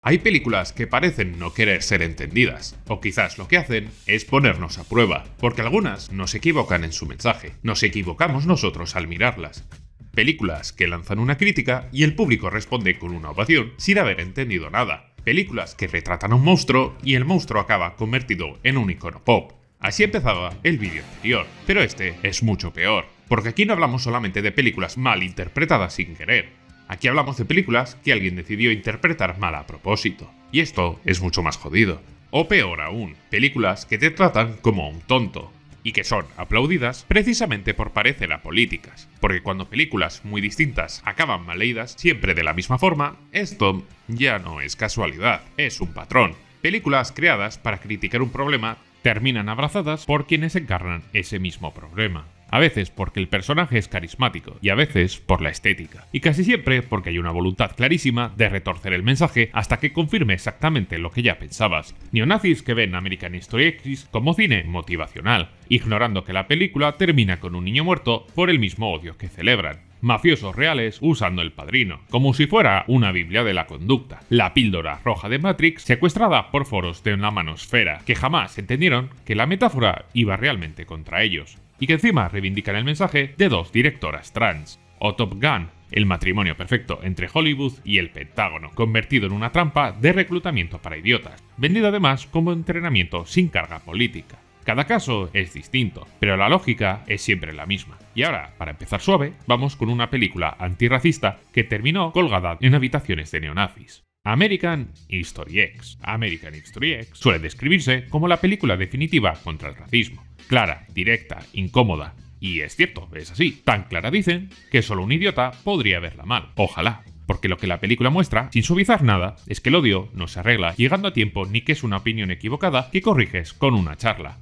Hay películas que parecen no querer ser entendidas, o quizás lo que hacen es ponernos a prueba, porque algunas no se equivocan en su mensaje, nos equivocamos nosotros al mirarlas. Películas que lanzan una crítica y el público responde con una ovación sin haber entendido nada. Películas que retratan a un monstruo y el monstruo acaba convertido en un icono pop. Así empezaba el vídeo anterior, pero este es mucho peor, porque aquí no hablamos solamente de películas mal interpretadas sin querer. Aquí hablamos de películas que alguien decidió interpretar mal a propósito. Y esto es mucho más jodido. O peor aún, películas que te tratan como un tonto. Y que son aplaudidas precisamente por parecer apolíticas. Porque cuando películas muy distintas acaban mal leídas, siempre de la misma forma, esto ya no es casualidad, es un patrón. Películas creadas para criticar un problema terminan abrazadas por quienes encarnan ese mismo problema. A veces porque el personaje es carismático y a veces por la estética. Y casi siempre porque hay una voluntad clarísima de retorcer el mensaje hasta que confirme exactamente lo que ya pensabas. Neonazis que ven American History X como cine motivacional, ignorando que la película termina con un niño muerto por el mismo odio que celebran. Mafiosos reales usando El Padrino, como si fuera una biblia de la conducta. La píldora roja de Matrix secuestrada por foros de la manosfera, que jamás entendieron que la metáfora iba realmente contra ellos. Y que encima reivindican el mensaje de dos directoras trans. O Top Gun, el matrimonio perfecto entre Hollywood y el Pentágono, convertido en una trampa de reclutamiento para idiotas, vendido además como entrenamiento sin carga política. Cada caso es distinto, pero la lógica es siempre la misma. Y ahora, para empezar suave, vamos con una película antirracista que terminó colgada en habitaciones de neonazis. American History X. American History X suele describirse como la película definitiva contra el racismo. Clara, directa, incómoda. Y es cierto, es así. Tan clara dicen que solo un idiota podría verla mal. Ojalá. Porque lo que la película muestra, sin suavizar nada, es que el odio no se arregla llegando a tiempo ni que es una opinión equivocada que corriges con una charla.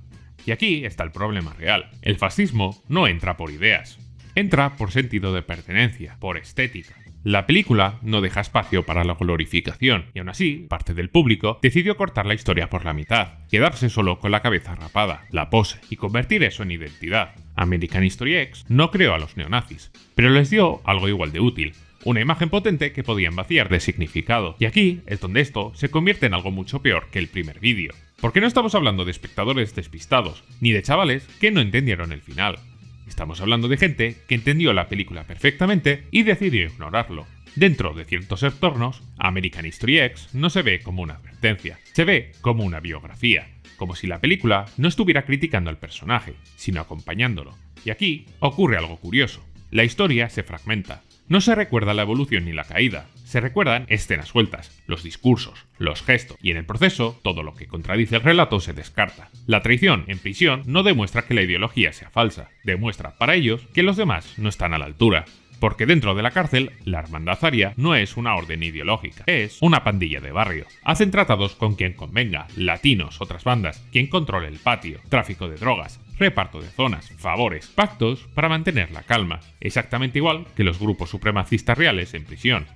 Y aquí está el problema real. El fascismo no entra por ideas. Entra por sentido de pertenencia, por estética. La película no deja espacio para la glorificación, y aún así, parte del público decidió cortar la historia por la mitad, quedarse solo con la cabeza rapada, la pose, y convertir eso en identidad. American History X no creó a los neonazis, pero les dio algo igual de útil, una imagen potente que podían vaciar de significado. Y aquí es donde esto se convierte en algo mucho peor que el primer vídeo. Porque no estamos hablando de espectadores despistados, ni de chavales que no entendieron el final. Estamos hablando de gente que entendió la película perfectamente y decidió ignorarlo. Dentro de ciertos entornos, American History X no se ve como una advertencia, se ve como una biografía, como si la película no estuviera criticando al personaje, sino acompañándolo. Y aquí ocurre algo curioso. La historia se fragmenta. No se recuerda la evolución ni la caída, se recuerdan escenas sueltas, los discursos, los gestos, y en el proceso, todo lo que contradice el relato se descarta. La traición en prisión no demuestra que la ideología sea falsa, demuestra para ellos que los demás no están a la altura. Porque dentro de la cárcel, la Hermandad Aria no es una orden ideológica, es una pandilla de barrio. Hacen tratados con quien convenga, latinos, otras bandas, quien controle el patio, tráfico de drogas, reparto de zonas, favores, pactos para mantener la calma, exactamente igual que los grupos supremacistas reales en prisión,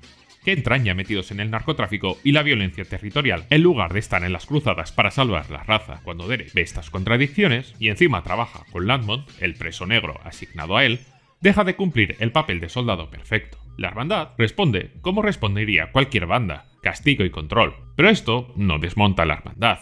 que entran ya metidos en el narcotráfico y la violencia territorial, en lugar de estar en las cruzadas para salvar la raza. Cuando Derek ve estas contradicciones, y encima trabaja con Lamont, el preso negro asignado a él, deja de cumplir el papel de soldado perfecto. La hermandad responde como respondería cualquier banda, castigo y control, pero esto no desmonta a la hermandad.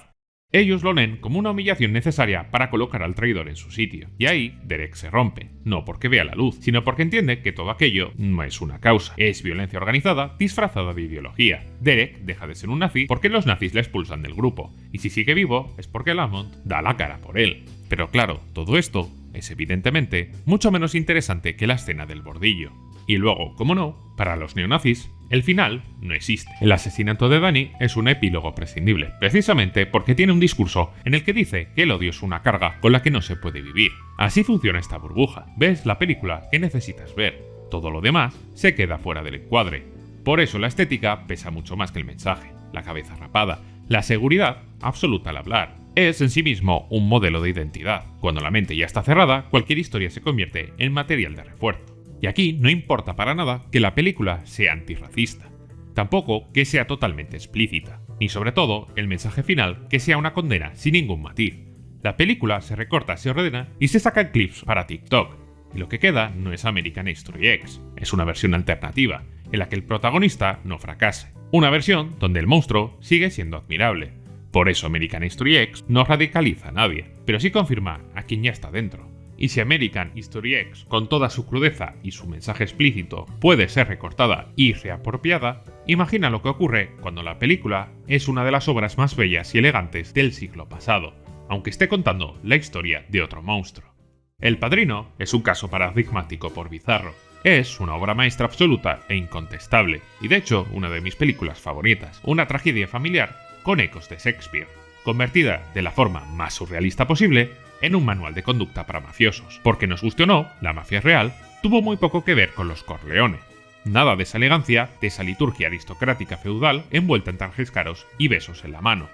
Ellos lo ven como una humillación necesaria para colocar al traidor en su sitio. Y ahí, Derek se rompe, no porque vea la luz, sino porque entiende que todo aquello no es una causa, es violencia organizada disfrazada de ideología. Derek deja de ser un nazi porque los nazis le expulsan del grupo, y si sigue vivo es porque Lamont da la cara por él. Pero claro, todo esto es evidentemente mucho menos interesante que la escena del bordillo. Y luego, como no, para los neonazis, el final no existe. El asesinato de Danny es un epílogo prescindible, precisamente porque tiene un discurso en el que dice que el odio es una carga con la que no se puede vivir. Así funciona esta burbuja. Ves la película que necesitas ver. Todo lo demás se queda fuera del encuadre. Por eso la estética pesa mucho más que el mensaje. La cabeza rapada, la seguridad absoluta al hablar. Es en sí mismo un modelo de identidad. Cuando la mente ya está cerrada, cualquier historia se convierte en material de refuerzo. Y aquí no importa para nada que la película sea antirracista. Tampoco que sea totalmente explícita. Ni sobre todo el mensaje final que sea una condena sin ningún matiz. La película se recorta, se ordena y se sacan clips para TikTok. Y lo que queda no es American History X, es una versión alternativa. en la que el protagonista no fracase. Una versión donde el monstruo sigue siendo admirable. Por eso American History X no radicaliza a nadie, pero sí confirma a quien ya está dentro. Y si American History X, con toda su crudeza y su mensaje explícito, puede ser recortada y reapropiada, imagina lo que ocurre cuando la película es una de las obras más bellas y elegantes del siglo pasado, aunque esté contando la historia de otro monstruo. El Padrino es un caso paradigmático por bizarro. Es una obra maestra absoluta e incontestable, y de hecho una de mis películas favoritas, una tragedia familiar con ecos de Shakespeare, convertida de la forma más surrealista posible en un manual de conducta para mafiosos, porque nos guste o no, la mafia real tuvo muy poco que ver con los Corleone. Nada de esa elegancia, de esa liturgia aristocrática feudal envuelta en trajes caros y besos en la mano.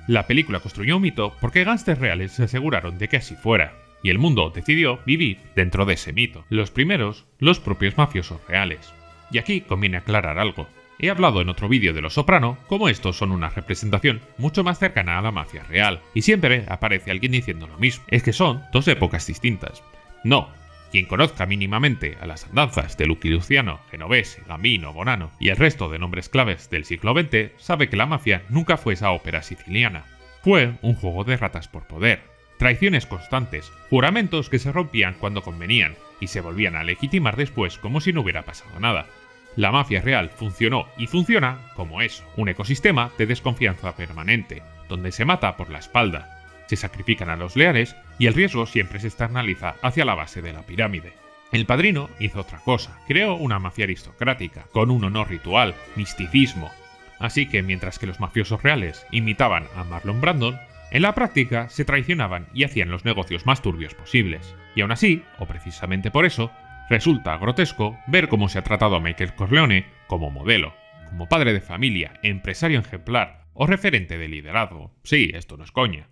La película construyó un mito porque gángsters reales se aseguraron de que así fuera, y el mundo decidió vivir dentro de ese mito. Los primeros, los propios mafiosos reales. Y aquí conviene aclarar algo. He hablado en otro vídeo de Los Soprano como estos son una representación mucho más cercana a la mafia real, y siempre aparece alguien diciendo lo mismo. Es que son dos épocas distintas. No. Quien conozca mínimamente a las andanzas de Lucky Luciano, Genovese, Gambino, Bonanno y el resto de nombres claves del siglo XX sabe que la mafia nunca fue esa ópera siciliana. Fue un juego de ratas por poder. Traiciones constantes, juramentos que se rompían cuando convenían y se volvían a legitimar después como si no hubiera pasado nada. La mafia real funcionó y funciona como eso, un ecosistema de desconfianza permanente, donde se mata por la espalda, se sacrifican a los leales y el riesgo siempre se externaliza hacia la base de la pirámide. El Padrino hizo otra cosa, creó una mafia aristocrática, con un honor ritual, misticismo. Así que mientras que los mafiosos reales imitaban a Marlon Brandon, en la práctica se traicionaban y hacían los negocios más turbios posibles. Y aún así, o precisamente por eso, resulta grotesco ver cómo se ha tratado a Michael Corleone como modelo, como padre de familia, empresario ejemplar o referente de liderazgo. Sí, esto no es coña.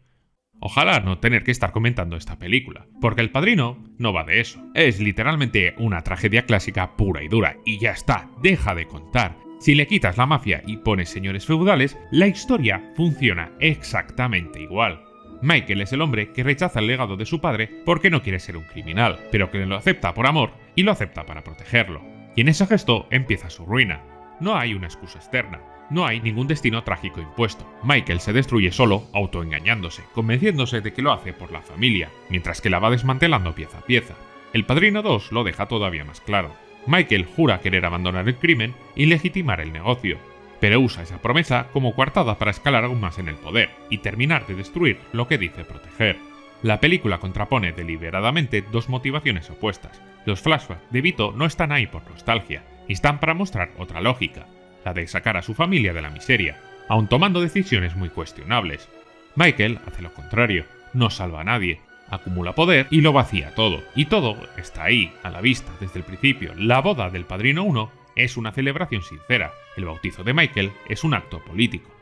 Ojalá no tener que estar comentando esta película, porque El Padrino no va de eso. Es literalmente una tragedia clásica pura y dura, y ya está, deja de contar. Si le quitas la mafia y pones señores feudales, la historia funciona exactamente igual. Michael es el hombre que rechaza el legado de su padre porque no quiere ser un criminal, pero que lo acepta por amor y lo acepta para protegerlo. Y en ese gesto empieza su ruina. No hay una excusa externa, no hay ningún destino trágico impuesto. Michael se destruye solo, autoengañándose, convenciéndose de que lo hace por la familia, mientras que la va desmantelando pieza a pieza. El Padrino 2 lo deja todavía más claro. Michael jura querer abandonar el crimen y legitimar el negocio, pero usa esa promesa como coartada para escalar aún más en el poder y terminar de destruir lo que dice proteger. La película contrapone deliberadamente dos motivaciones opuestas. Los flashbacks de Vito no están ahí por nostalgia, y están para mostrar otra lógica, la de sacar a su familia de la miseria, aun tomando decisiones muy cuestionables. Michael hace lo contrario, no salva a nadie, acumula poder y lo vacía todo, y todo está ahí, a la vista, desde el principio. La boda del Padrino 1 es una celebración sincera, el bautizo de Michael es un acto político.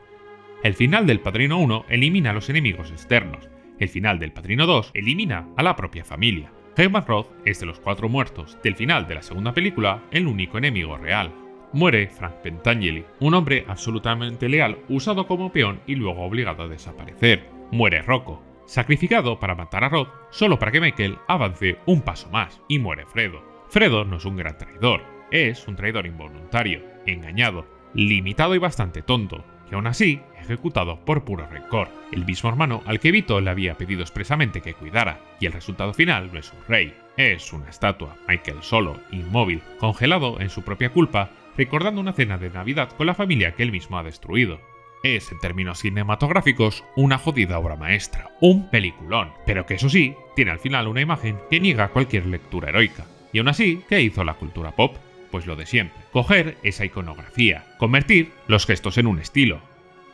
El final del Padrino 1 elimina a los enemigos externos, el final del Padrino 2 elimina a la propia familia. Herman Roth es de los 4 muertos del final de la segunda película el único enemigo real. Muere Frank Pentangeli, un hombre absolutamente leal usado como peón y luego obligado a desaparecer. Muere Rocco, sacrificado para matar a Roth solo para que Michael avance un paso más, y muere Fredo. Fredo no es un gran traidor, es un traidor involuntario, engañado, limitado y bastante tonto, que aún así ejecutado por puro rencor, el mismo hermano al que Vito le había pedido expresamente que cuidara, y el resultado final no es un rey, es una estatua, Michael solo, inmóvil, congelado en su propia culpa, recordando una cena de Navidad con la familia que él mismo ha destruido. Es, en términos cinematográficos, una jodida obra maestra, un peliculón, pero que eso sí, tiene al final una imagen que niega cualquier lectura heroica. Y aún así, ¿qué hizo la cultura pop? Pues lo de siempre, coger esa iconografía, convertir los gestos en un estilo.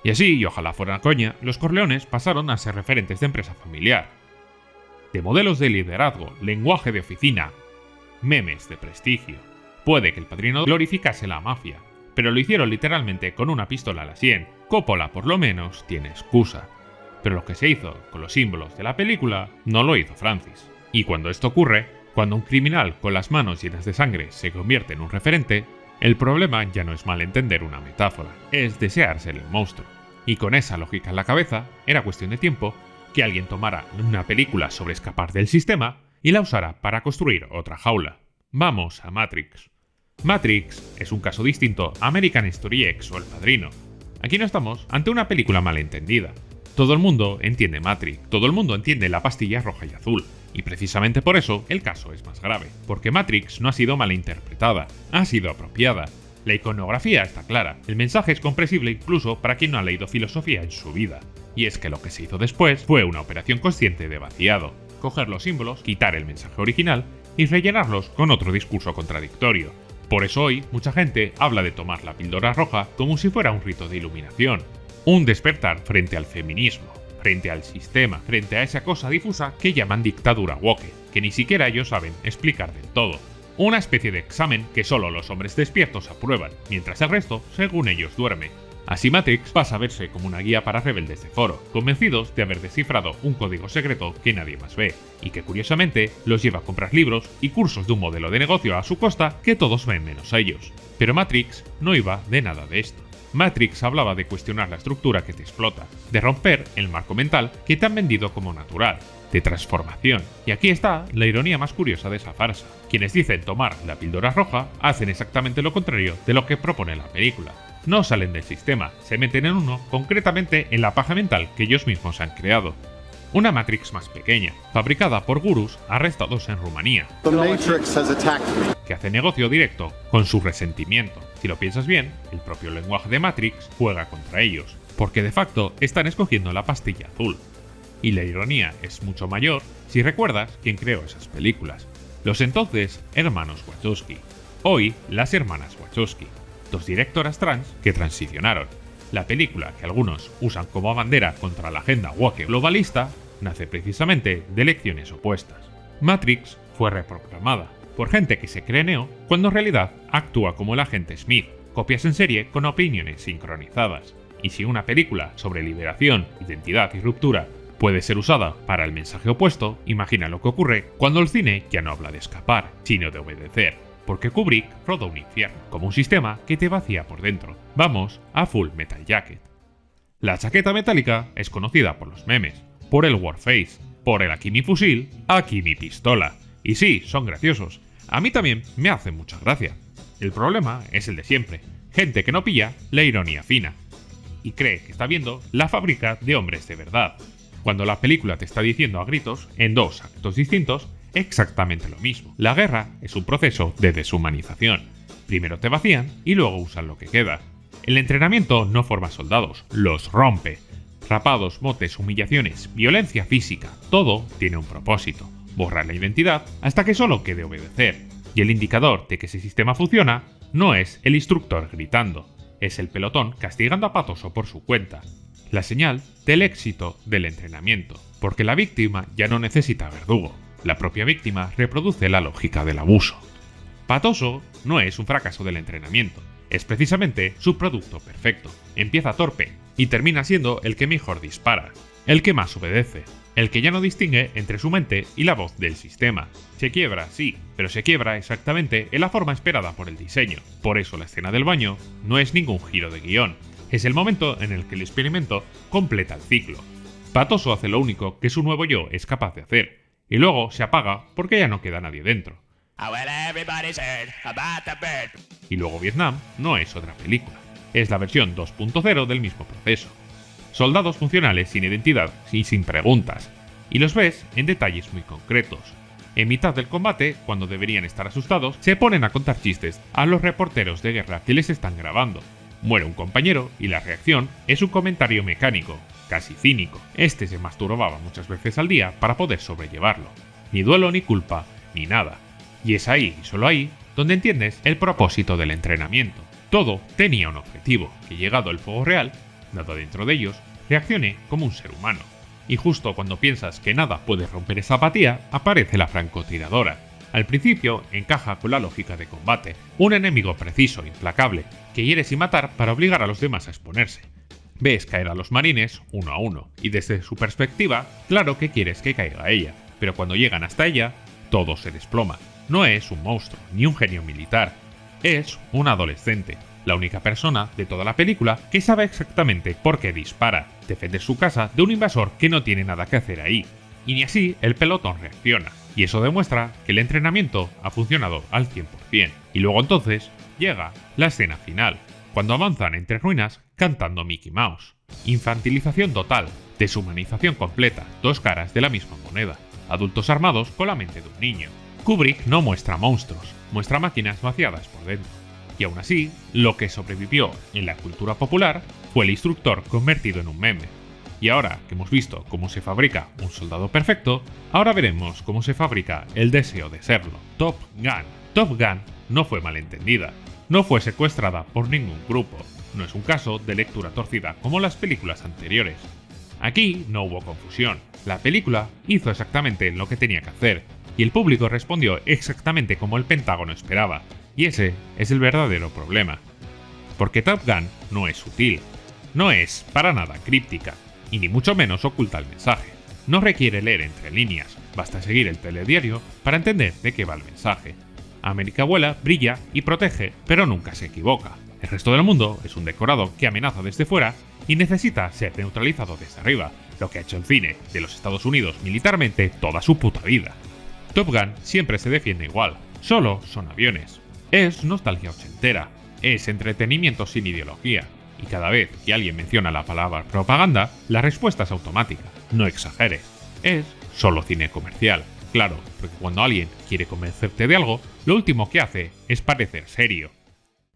Y así, y ojalá fuera coña, los Corleones pasaron a ser referentes de empresa familiar, de modelos de liderazgo, lenguaje de oficina, memes de prestigio. Puede que El Padrino glorificase la mafia, pero lo hicieron literalmente con una pistola a la sien. Coppola, por lo menos, tiene excusa. Pero lo que se hizo con los símbolos de la película no lo hizo Francis. Y cuando esto ocurre, cuando un criminal con las manos llenas de sangre se convierte en un referente, el problema ya no es malentender una metáfora, es desear ser el monstruo. Y con esa lógica en la cabeza, era cuestión de tiempo que alguien tomara una película sobre escapar del sistema y la usara para construir otra jaula. Vamos a Matrix. Matrix es un caso distinto a American History X o El Padrino. Aquí no estamos ante una película malentendida. Todo el mundo entiende Matrix, todo el mundo entiende la pastilla roja y azul, y precisamente por eso el caso es más grave, porque Matrix no ha sido malinterpretada, ha sido apropiada. La iconografía está clara, el mensaje es comprensible incluso para quien no ha leído filosofía en su vida. Y es que lo que se hizo después fue una operación consciente de vaciado, coger los símbolos, quitar el mensaje original y rellenarlos con otro discurso contradictorio. Por eso hoy mucha gente habla de tomar la píldora roja como si fuera un rito de iluminación, un despertar frente al feminismo, frente al sistema, frente a esa cosa difusa que llaman dictadura woke, que ni siquiera ellos saben explicar del todo. Una especie de examen que solo los hombres despiertos aprueban, mientras el resto, según ellos, duerme. Así Matrix pasa a verse como una guía para rebeldes de foro, convencidos de haber descifrado un código secreto que nadie más ve, y que curiosamente los lleva a comprar libros y cursos de un modelo de negocio a su costa que todos ven menos ellos. Pero Matrix no iba de nada de esto. Matrix hablaba de cuestionar la estructura que te explota, de romper el marco mental que te han vendido como natural, de transformación. Y aquí está la ironía más curiosa de esa farsa. Quienes dicen tomar la píldora roja hacen exactamente lo contrario de lo que propone la película. No salen del sistema, se meten en uno, concretamente en la paja mental que ellos mismos han creado. Una Matrix más pequeña, fabricada por gurús arrestados en Rumanía, que hace negocio directo con su resentimiento. Si lo piensas bien, el propio lenguaje de Matrix juega contra ellos, porque de facto están escogiendo la pastilla azul. Y la ironía es mucho mayor si recuerdas quién creó esas películas. Los entonces hermanos Wachowski. Hoy las hermanas Wachowski. Dos directoras trans que transicionaron. La película que algunos usan como bandera contra la agenda woke globalista nace precisamente de elecciones opuestas. Matrix fue reprogramada por gente que se cree Neo cuando en realidad actúa como el agente Smith, copias en serie con opiniones sincronizadas. Y si una película sobre liberación, identidad y ruptura puede ser usada para el mensaje opuesto, imagina lo que ocurre cuando el cine ya no habla de escapar, sino de obedecer. Porque Kubrick rodó un infierno, como un sistema que te vacía por dentro. Vamos a Full Metal Jacket. La chaqueta metálica es conocida por los memes, por el Warface, por el aquí mi fusil, aquí mi pistola. Y sí, son graciosos. A mí también me hacen mucha gracia. El problema es el de siempre. Gente que no pilla la ironía fina. Y cree que está viendo la fábrica de hombres de verdad. Cuando la película te está diciendo a gritos, en dos actos distintos, exactamente lo mismo. La guerra es un proceso de deshumanización. Primero te vacían y luego usan lo que queda. El entrenamiento no forma soldados, los rompe. Rapados, motes, humillaciones, violencia física, todo tiene un propósito. Borrar la identidad hasta que solo quede obedecer. Y el indicador de que ese sistema funciona no es el instructor gritando, es el pelotón castigando a Patoso por su cuenta. La señal del éxito del entrenamiento, porque la víctima ya no necesita verdugo. La propia víctima reproduce la lógica del abuso. Patoso no es un fracaso del entrenamiento, es precisamente su producto perfecto. Empieza torpe y termina siendo el que mejor dispara, el que más obedece, el que ya no distingue entre su mente y la voz del sistema. Se quiebra, sí, pero se quiebra exactamente en la forma esperada por el diseño. Por eso la escena del baño no es ningún giro de guión, es el momento en el que el experimento completa el ciclo. Patoso hace lo único que su nuevo yo es capaz de hacer, y luego se apaga porque ya no queda nadie dentro. Y luego Vietnam no es otra película, es la versión 2.0 del mismo proceso. Soldados funcionales sin identidad y sin preguntas, y los ves en detalles muy concretos. En mitad del combate, cuando deberían estar asustados, se ponen a contar chistes a los reporteros de guerra que les están grabando. Muere un compañero y la reacción es un comentario mecánico, casi cínico. Este se masturbaba muchas veces al día para poder sobrellevarlo. Ni duelo ni culpa, ni nada. Y es ahí, y solo ahí, donde entiendes el propósito del entrenamiento. Todo tenía un objetivo, que llegado el fuego real, nada dentro de ellos, reaccione como un ser humano. Y justo cuando piensas que nada puede romper esa apatía, aparece la francotiradora. Al principio encaja con la lógica de combate, un enemigo preciso, implacable, que hiere sin matar para obligar a los demás a exponerse. Ves caer a los marines uno a uno, y desde su perspectiva, claro que quieres que caiga ella, pero cuando llegan hasta ella, todo se desploma. No es un monstruo, ni un genio militar, es un adolescente, la única persona de toda la película que sabe exactamente por qué dispara, defender su casa de un invasor que no tiene nada que hacer ahí. Y ni así el pelotón reacciona, y eso demuestra que el entrenamiento ha funcionado al 100%. Y luego entonces llega la escena final, cuando avanzan entre ruinas cantando Mickey Mouse. Infantilización total, deshumanización completa, dos caras de la misma moneda. Adultos armados con la mente de un niño. Kubrick no muestra monstruos, muestra máquinas vaciadas por dentro. Y aún así, lo que sobrevivió en la cultura popular fue el instructor convertido en un meme. Y ahora que hemos visto cómo se fabrica un soldado perfecto, ahora veremos cómo se fabrica el deseo de serlo. Top Gun. Top Gun no fue malentendida, no fue secuestrada por ningún grupo, no es un caso de lectura torcida como las películas anteriores. Aquí no hubo confusión, la película hizo exactamente lo que tenía que hacer, y el público respondió exactamente como el Pentágono esperaba, y ese es el verdadero problema. Porque Top Gun no es sutil, no es para nada críptica, y ni mucho menos oculta el mensaje. No requiere leer entre líneas, basta seguir el telediario para entender de qué va el mensaje. América vuela, brilla y protege, pero nunca se equivoca. El resto del mundo es un decorado que amenaza desde fuera y necesita ser neutralizado desde arriba, lo que ha hecho el cine de los Estados Unidos militarmente toda su puta vida. Top Gun siempre se defiende igual, solo son aviones. Es nostalgia ochentera, es entretenimiento sin ideología, y cada vez que alguien menciona la palabra propaganda, la respuesta es automática, no exageres, es solo cine comercial. Claro, porque cuando alguien quiere convencerte de algo, lo último que hace es parecer serio.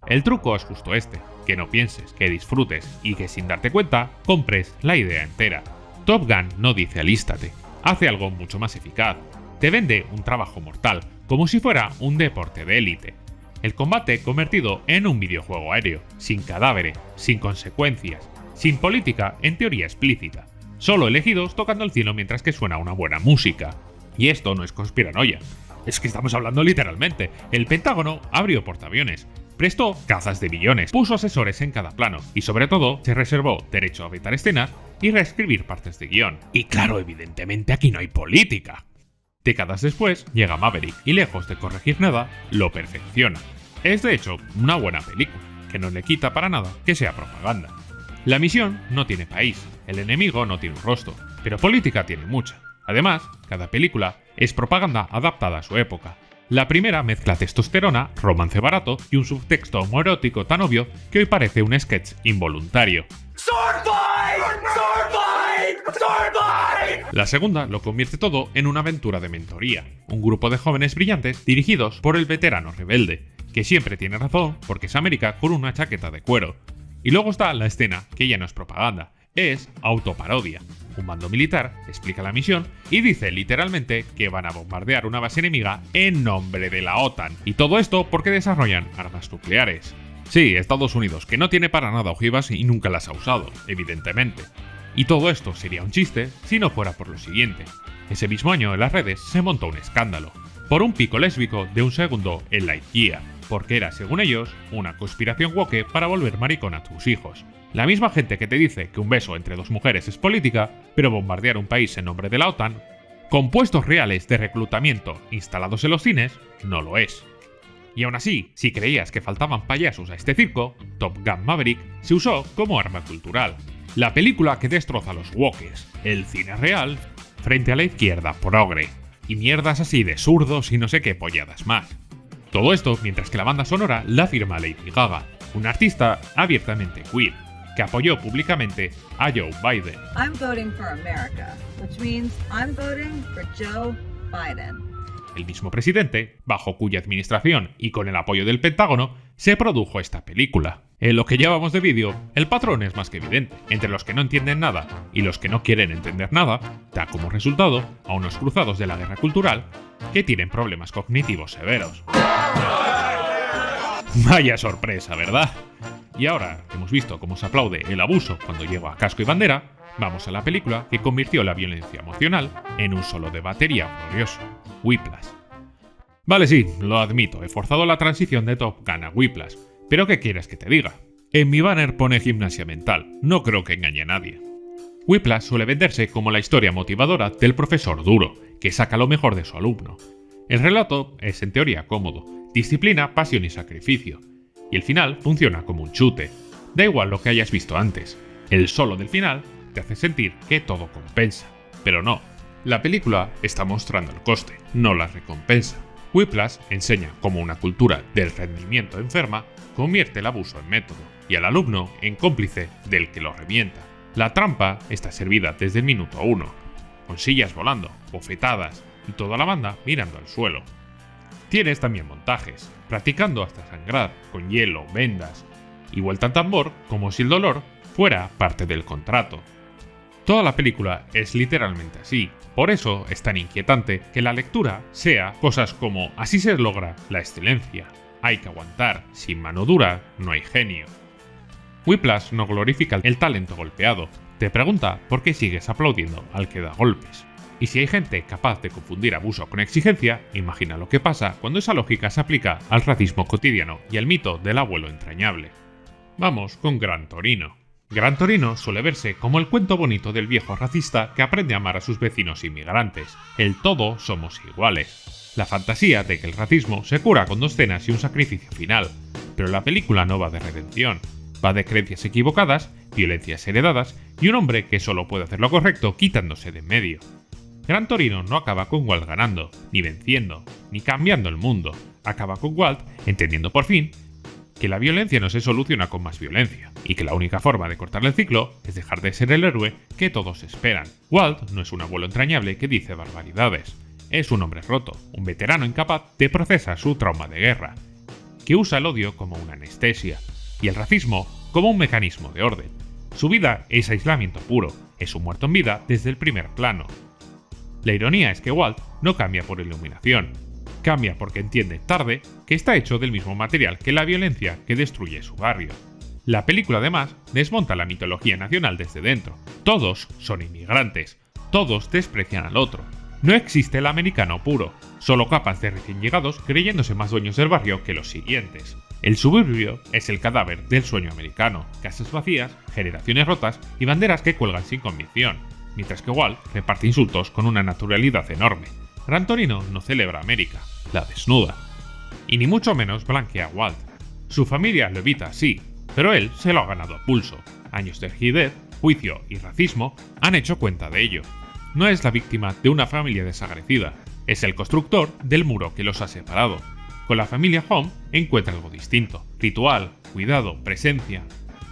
El truco es justo este, que no pienses, que disfrutes y que sin darte cuenta, compres la idea entera. Top Gun no dice alístate, hace algo mucho más eficaz. Te vende un trabajo mortal, como si fuera un deporte de élite. El combate convertido en un videojuego aéreo, sin cadáveres, sin consecuencias, sin política en teoría explícita, solo elegidos tocando el cielo mientras que suena una buena música. Y esto no es conspiranoia, es que estamos hablando literalmente. El Pentágono abrió portaaviones, prestó cazas de billones, puso asesores en cada plano y sobre todo se reservó derecho a vetar escenas y reescribir partes de guión. Y claro, evidentemente aquí no hay política. Décadas después llega Maverick y lejos de corregir nada, lo perfecciona. Es de hecho una buena película, que no le quita para nada que sea propaganda. La misión no tiene país, el enemigo no tiene un rostro, pero política tiene mucha. Además, cada película es propaganda adaptada a su época. La primera mezcla testosterona, romance barato y un subtexto homoerótico tan obvio que hoy parece un sketch involuntario. La segunda lo convierte todo en una aventura de mentoría, un grupo de jóvenes brillantes dirigidos por el veterano rebelde, que siempre tiene razón porque es América con una chaqueta de cuero. Y luego está la escena, que ya no es propaganda, es autoparodia. Un mando militar explica la misión y dice literalmente que van a bombardear una base enemiga en nombre de la OTAN. Y todo esto porque desarrollan armas nucleares. Sí, Estados Unidos, que no tiene para nada ojivas y nunca las ha usado, evidentemente. Y todo esto sería un chiste si no fuera por lo siguiente. Ese mismo año en las redes se montó un escándalo, por un pico lésbico de un segundo en Lightyear, porque era, según ellos, una conspiración woke para volver maricón a tus hijos. La misma gente que te dice que un beso entre dos mujeres es política, pero bombardear un país en nombre de la OTAN, con puestos reales de reclutamiento instalados en los cines, no lo es. Y aún así, si creías que faltaban payasos a este circo, Top Gun Maverick se usó como arma cultural. La película que destroza a los wokes, el cine real, frente a la izquierda progre, y mierdas así de zurdos y no sé qué polladas más. Todo esto mientras que la banda sonora la firma Lady Gaga, una artista abiertamente queer, que apoyó públicamente a Joe Biden. I'm voting for America, which means I'm voting for Joe Biden. El mismo presidente, bajo cuya administración y con el apoyo del Pentágono, se produjo esta película. En lo que llevamos de vídeo, el patrón es más que evidente. Entre los que no entienden nada y los que no quieren entender nada, da como resultado a unos cruzados de la guerra cultural que tienen problemas cognitivos severos. Vaya sorpresa, ¿verdad? Y ahora que hemos visto cómo se aplaude el abuso cuando llega a casco y bandera, vamos a la película que convirtió la violencia emocional en un solo de batería glorioso, Whiplash. Vale, sí, lo admito, he forzado la transición de Top Gun a Whiplash, pero ¿qué quieres que te diga? En mi banner pone gimnasia mental, no creo que engañe a nadie. Whiplash suele venderse como la historia motivadora del profesor duro, que saca lo mejor de su alumno. El relato es en teoría cómodo, disciplina, pasión y sacrificio, y el final funciona como un chute. Da igual lo que hayas visto antes, el solo del final te hace sentir que todo compensa, pero no. La película está mostrando el coste, no la recompensa. Whiplash enseña cómo una cultura del rendimiento enferma convierte el abuso en método y al alumno en cómplice del que lo revienta. La trampa está servida desde el minuto 1, con sillas volando, bofetadas y toda la banda mirando al suelo. Tienes también montajes, practicando hasta sangrar, con hielo, vendas y vuelta en tambor como si el dolor fuera parte del contrato. Toda la película es literalmente así, por eso es tan inquietante que la lectura sea cosas como así se logra la excelencia, hay que aguantar, sin mano dura no hay genio. Whiplash no glorifica el talento golpeado, te pregunta por qué sigues aplaudiendo al que da golpes. Y si hay gente capaz de confundir abuso con exigencia, imagina lo que pasa cuando esa lógica se aplica al racismo cotidiano y al mito del abuelo entrañable. Vamos con Gran Torino. Gran Torino suele verse como el cuento bonito del viejo racista que aprende a amar a sus vecinos inmigrantes, el todo somos iguales. La fantasía de que el racismo se cura con 2 cenas y un sacrificio final, pero la película no va de redención, va de creencias equivocadas, violencias heredadas y un hombre que solo puede hacer lo correcto quitándose de en medio. Gran Torino no acaba con Walt ganando, ni venciendo, ni cambiando el mundo, acaba con Walt entendiendo por fin que la violencia no se soluciona con más violencia, y que la única forma de cortar el ciclo es dejar de ser el héroe que todos esperan. Walt no es un abuelo entrañable que dice barbaridades, es un hombre roto, un veterano incapaz de procesar su trauma de guerra, que usa el odio como una anestesia, y el racismo como un mecanismo de orden. Su vida es aislamiento puro, es un muerto en vida desde el primer plano. La ironía es que Walt no cambia por iluminación, cambia porque entiende tarde que está hecho del mismo material que la violencia que destruye su barrio. La película además desmonta la mitología nacional desde dentro. Todos son inmigrantes, todos desprecian al otro. No existe el americano puro, solo capas de recién llegados creyéndose más dueños del barrio que los siguientes. El suburbio es el cadáver del sueño americano, casas vacías, generaciones rotas y banderas que cuelgan sin convicción, mientras que Walt reparte insultos con una naturalidad enorme. Gran Torino no celebra América, la desnuda. Y ni mucho menos blanquea a Walt. Su familia lo evita, sí, pero él se lo ha ganado a pulso. Años de rigidez, juicio y racismo han hecho cuenta de ello. No es la víctima de una familia desagradecida, es el constructor del muro que los ha separado. Con la familia Home encuentra algo distinto, ritual, cuidado, presencia.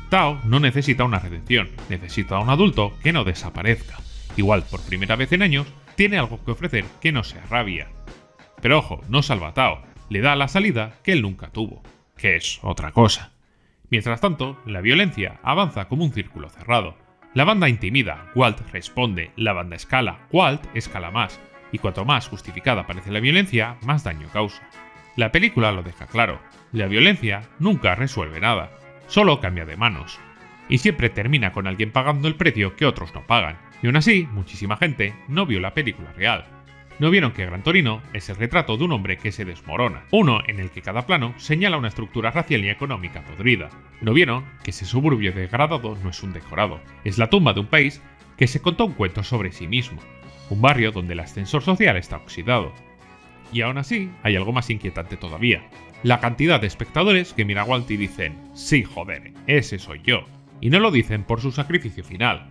Tao no necesita una redención, necesita un adulto que no desaparezca. Igual por primera vez en años, tiene algo que ofrecer que no sea rabia. Pero ojo, no salva a Tao, le da la salida que él nunca tuvo, que es otra cosa. Mientras tanto, la violencia avanza como un círculo cerrado. La banda intimida, Walt responde, la banda escala, Walt escala más, y cuanto más justificada parece la violencia, más daño causa. La película lo deja claro, la violencia nunca resuelve nada, solo cambia de manos. Y siempre termina con alguien pagando el precio que otros no pagan. Y aún así, muchísima gente no vio la película real. No vieron que Gran Torino es el retrato de un hombre que se desmorona, uno en el que cada plano señala una estructura racial y económica podrida. No vieron que ese suburbio degradado no es un decorado, es la tumba de un país que se contó un cuento sobre sí mismo, un barrio donde el ascensor social está oxidado. Y aún así, hay algo más inquietante todavía, la cantidad de espectadores que miran a Walt y dicen, sí joder, ese soy yo, y no lo dicen por su sacrificio final,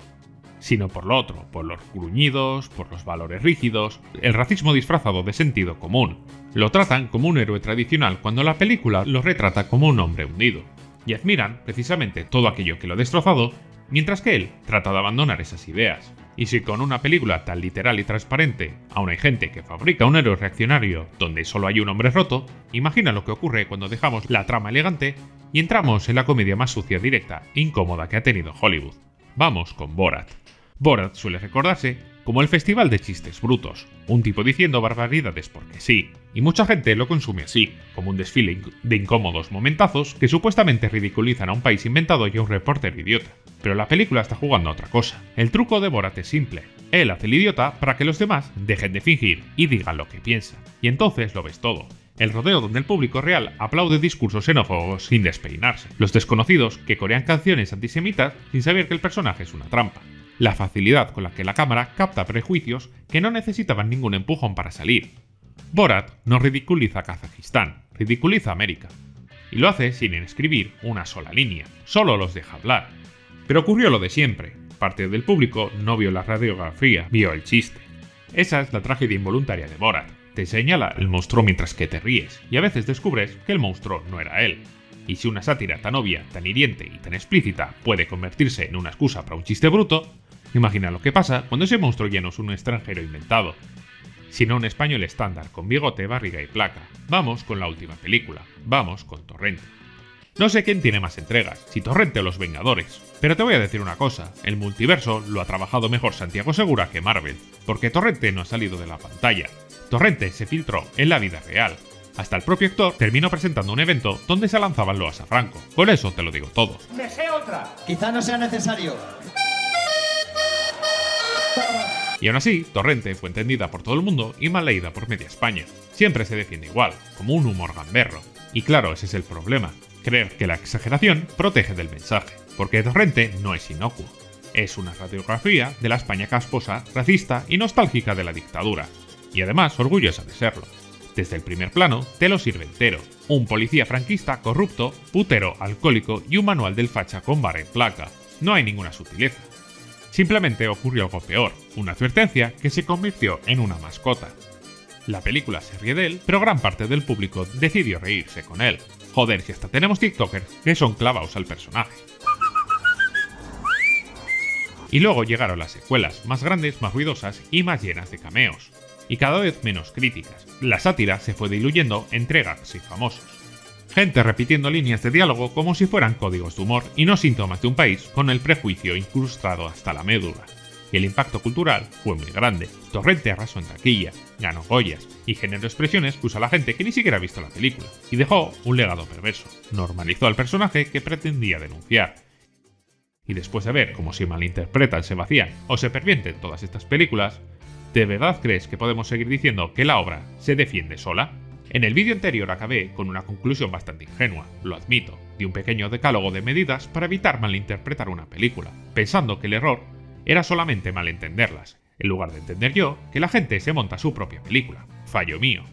sino por lo otro, por los gruñidos, por los valores rígidos, el racismo disfrazado de sentido común. Lo tratan como un héroe tradicional cuando la película lo retrata como un hombre hundido, y admiran precisamente todo aquello que lo ha destrozado, mientras que él trata de abandonar esas ideas. Y si con una película tan literal y transparente aún hay gente que fabrica un héroe reaccionario donde solo hay un hombre roto, imagina lo que ocurre cuando dejamos la trama elegante y entramos en la comedia más sucia, directa e incómoda que ha tenido Hollywood. Vamos con Borat. Borat suele recordarse como el festival de chistes brutos, un tipo diciendo barbaridades porque sí, y mucha gente lo consume así, como un desfile de incómodos momentazos que supuestamente ridiculizan a un país inventado y a un reportero idiota. Pero la película está jugando a otra cosa. El truco de Borat es simple. Él hace el idiota para que los demás dejen de fingir y digan lo que piensan. Y entonces lo ves todo. El rodeo donde el público real aplaude discursos xenófobos sin despeinarse. Los desconocidos que corean canciones antisemitas sin saber que el personaje es una trampa. La facilidad con la que la cámara capta prejuicios que no necesitaban ningún empujón para salir. Borat no ridiculiza a Kazajistán, ridiculiza a América. Y lo hace sin escribir una sola línea, solo los deja hablar. Pero ocurrió lo de siempre, parte del público no vio la radiografía, vio el chiste. Esa es la tragedia involuntaria de Borat, Te señala el monstruo mientras que te ríes, y a veces descubres que el monstruo no era él. Y si una sátira tan obvia, tan hiriente y tan explícita puede convertirse en una excusa para un chiste bruto, imagina lo que pasa cuando ese monstruo ya no es un extranjero inventado, sino un español estándar con bigote, barriga y placa. Vamos con la última película, vamos con Torrente. No sé quién tiene más entregas, si Torrente o Los Vengadores, pero te voy a decir una cosa, el multiverso lo ha trabajado mejor Santiago Segura que Marvel, porque Torrente no ha salido de la pantalla. Torrente se filtró en la vida real. Hasta el propio actor terminó presentando un evento donde se lanzaban loas a Franco. Con eso te lo digo todo. ¡Me sé otra! Quizá no sea necesario. Y aún así, Torrente fue entendida por todo el mundo y mal leída por media España. Siempre se defiende igual, como un humor gamberro. Y claro, ese es el problema. Creer que la exageración protege del mensaje, porque Torrente no es inocuo. Es una radiografía de la España casposa, racista y nostálgica de la dictadura. Y además orgullosa de serlo. Desde el primer plano te lo sirve entero. Un policía franquista corrupto, putero, alcohólico y un manual del facha con barra y placa. No hay ninguna sutileza. Simplemente ocurrió algo peor, una advertencia que se convirtió en una mascota. La película se ríe de él, pero gran parte del público decidió reírse con él. Joder, si hasta tenemos tiktokers que son clavados al personaje. Y luego llegaron las secuelas, más grandes, más ruidosas y más llenas de cameos. Y cada vez menos críticas. La sátira se fue diluyendo entre gags y famosos. Gente repitiendo líneas de diálogo como si fueran códigos de humor y no síntomas de un país con el prejuicio incrustado hasta la médula. Y el impacto cultural fue muy grande. Torrente arrasó en taquilla, ganó Goyas y generó expresiones que usa la gente que ni siquiera ha visto la película. Y dejó un legado perverso. Normalizó al personaje que pretendía denunciar. Y después de ver cómo se malinterpretan, se vacían o se pervierten todas estas películas, ¿de verdad crees que podemos seguir diciendo que la obra se defiende sola? En el vídeo anterior acabé con una conclusión bastante ingenua, lo admito, de un pequeño decálogo de medidas para evitar malinterpretar una película, pensando que el error era solamente malentenderlas, en lugar de entender yo que la gente se monta su propia película. Fallo mío.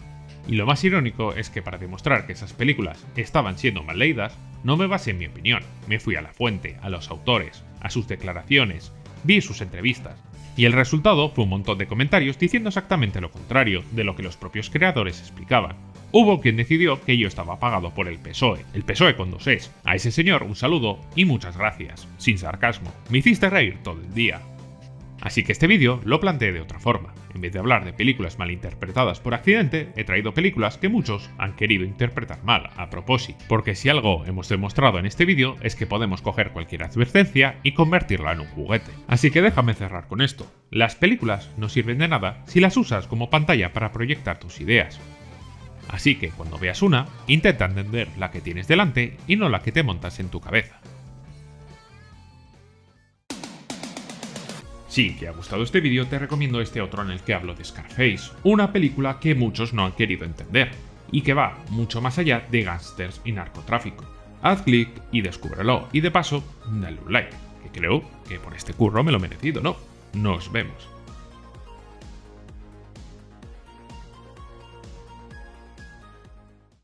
Y lo más irónico es que para demostrar que esas películas estaban siendo mal leídas, no me basé en mi opinión, me fui a la fuente, a los autores, a sus declaraciones, vi sus entrevistas, y el resultado fue un montón de comentarios diciendo exactamente lo contrario de lo que los propios creadores explicaban. Hubo quien decidió que yo estaba pagado por el PSOE con dos es. A ese señor un saludo y muchas gracias, sin sarcasmo, me hiciste reír todo el día. Así que este vídeo lo planteé de otra forma. En vez de hablar de películas malinterpretadas por accidente, he traído películas que muchos han querido interpretar mal, a propósito. Porque si algo hemos demostrado en este vídeo es que podemos coger cualquier advertencia y convertirla en un juguete. Así que déjame cerrar con esto. Las películas no sirven de nada si las usas como pantalla para proyectar tus ideas. Así que cuando veas una, intenta entender la que tienes delante y no la que te montas en tu cabeza. Si te ha gustado este vídeo, te recomiendo este otro en el que hablo de Scarface, una película que muchos no han querido entender, y que va mucho más allá de gángsters y narcotráfico. Haz clic y descúbrelo, y de paso, dale un like, que creo que por este curro me lo he merecido, ¿no? Nos vemos.